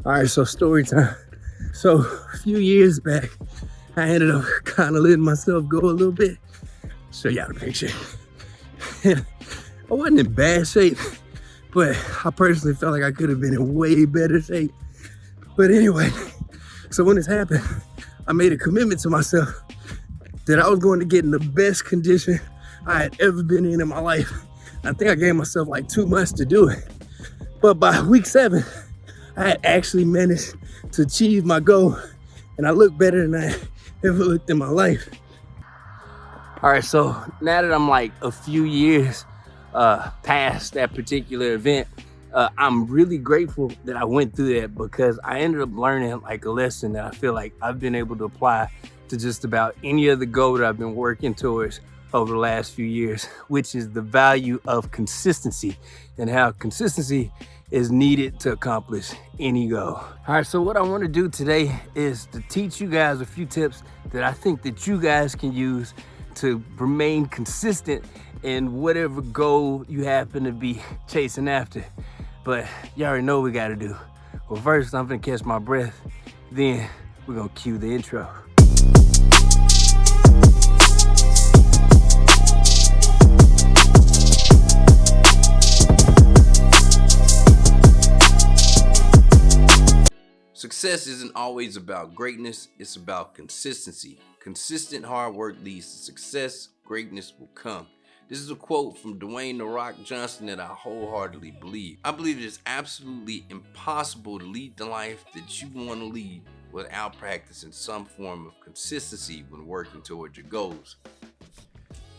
All right, so story time. So a few years back, I ended up kind of letting myself go a little bit. Show y'all the picture. I wasn't in bad shape, but I personally felt like I could have been in way better shape. But anyway, so when this happened, I made a commitment to myself that I was going to get in the best condition I had ever been in my life. I think I gave myself like 2 months to do it. But by week 7, I had actually managed to achieve my goal, and I look better than I ever looked in my life. All right, so now that I'm like a few years past that particular event, I'm really grateful that I went through that, because I ended up learning like a lesson that I feel like I've been able to apply to just about any other goal that I've been working towards over the last few years, which is the value of consistency and how consistency is needed to accomplish any goal. All right, so what I want to do today is to teach you guys a few tips that I think that you guys can use to remain consistent in whatever goal you happen to be chasing after. But you already know what we gotta do. Well, first I'm gonna catch my breath, then we're gonna cue the intro. Success isn't always about greatness, it's about consistency. Consistent hard work leads to success, greatness will come. This is a quote from Dwayne "The Rock" Johnson that I wholeheartedly believe. I believe it is absolutely impossible to lead the life that you want to lead without practicing some form of consistency when working towards your goals.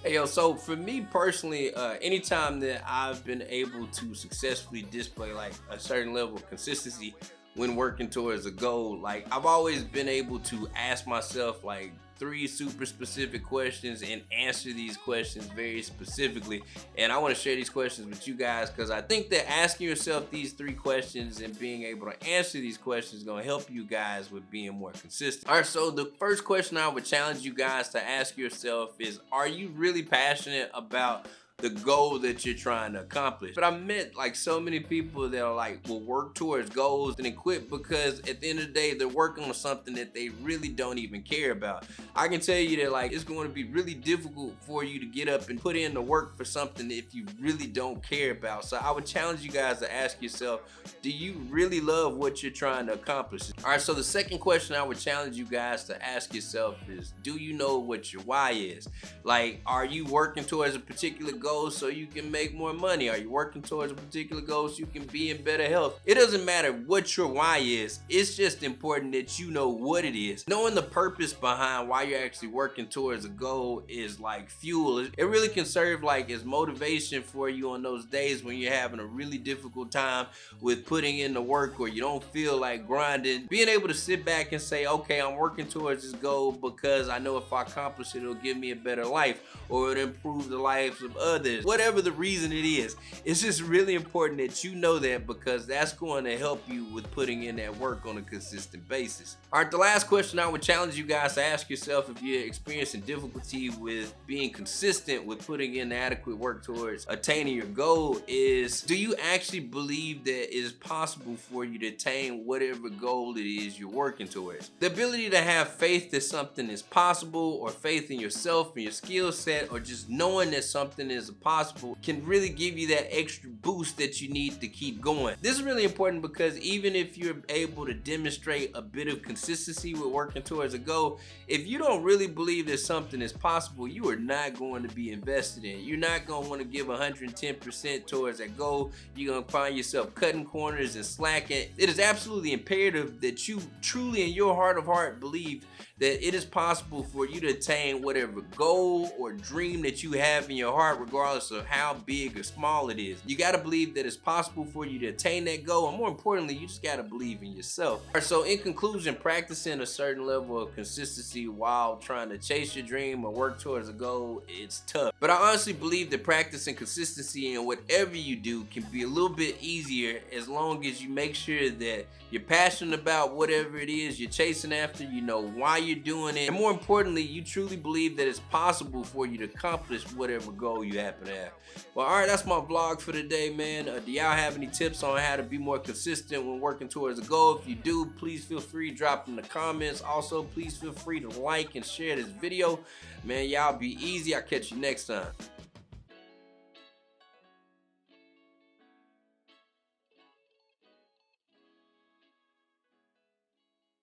Hey yo, so for me personally, anytime that I've been able to successfully display like a certain level of consistency when working towards a goal, like I've always been able to ask myself like 3 super specific questions and answer these questions very specifically. And I want to share these questions with you guys because I think that asking yourself these 3 questions and being able to answer these questions is going to help you guys with being more consistent. All right, so the first question I would challenge you guys to ask yourself is, are you really passionate about the goal that you're trying to accomplish? But I met like so many people that are like will work towards goals and then quit because at the end of the day they're working on something that they really don't even care about. I can tell you that like it's going to be really difficult for you to get up and put in the work for something if you really don't care about. So I would challenge you guys to ask yourself, do you really love what you're trying to accomplish? All right, so the second question I would challenge you guys to ask yourself is, do you know what your why is? Like, are you working towards a particular goal so you can make more money? Are you working towards a particular goal so you can be in better health? It doesn't matter what your why is. It's just important that you know what it is. Knowing the purpose behind why you're actually working towards a goal is like fuel. It really can serve like as motivation for you on those days when you're having a really difficult time with putting in the work or you don't feel like grinding. Being able to sit back and say, okay, I'm working towards this goal because I know if I accomplish it, it'll give me a better life or it'll improve the lives of others. Whatever the reason it is, it's just really important that you know that because that's going to help you with putting in that work on a consistent basis. All right, the last question I would challenge you guys to ask yourself if you're experiencing difficulty with being consistent with putting in adequate work towards attaining your goal is, do you actually believe that it is possible for you to attain whatever goal it is you're working towards? The ability to have faith that something is possible or faith in yourself and your skill set or just knowing that something is possible can really give you that extra boost that you need to keep going. This is really important because even if you're able to demonstrate a bit of consistency with working towards a goal, if you don't really believe that something is possible, you are not going to be invested in it. You're not going to want to give 110% towards that goal. You're going to find yourself cutting corners and slacking. It is absolutely imperative that you truly in your heart of heart believe that it is possible for you to attain whatever goal or dream that you have in your heart, regardless of how big or small it is. You got to believe that it's possible for you to attain that goal, and more importantly, you just got to believe in yourself. All right, so in conclusion, practicing a certain level of consistency while trying to chase your dream or work towards a goal, it's tough. But I honestly believe that practicing consistency in whatever you do can be a little bit easier as long as you make sure that you're passionate about whatever it is you're chasing after, you know why you're doing it, and more importantly, you truly believe that it's possible for you to accomplish whatever goal you happen there. Well, all right, that's my vlog for today, man. Do y'all have any tips on how to be more consistent when working towards a goal? If you do, please feel free to drop in the comments. Also, please feel free to like and share this video. Man, y'all be easy. I'll catch you next time.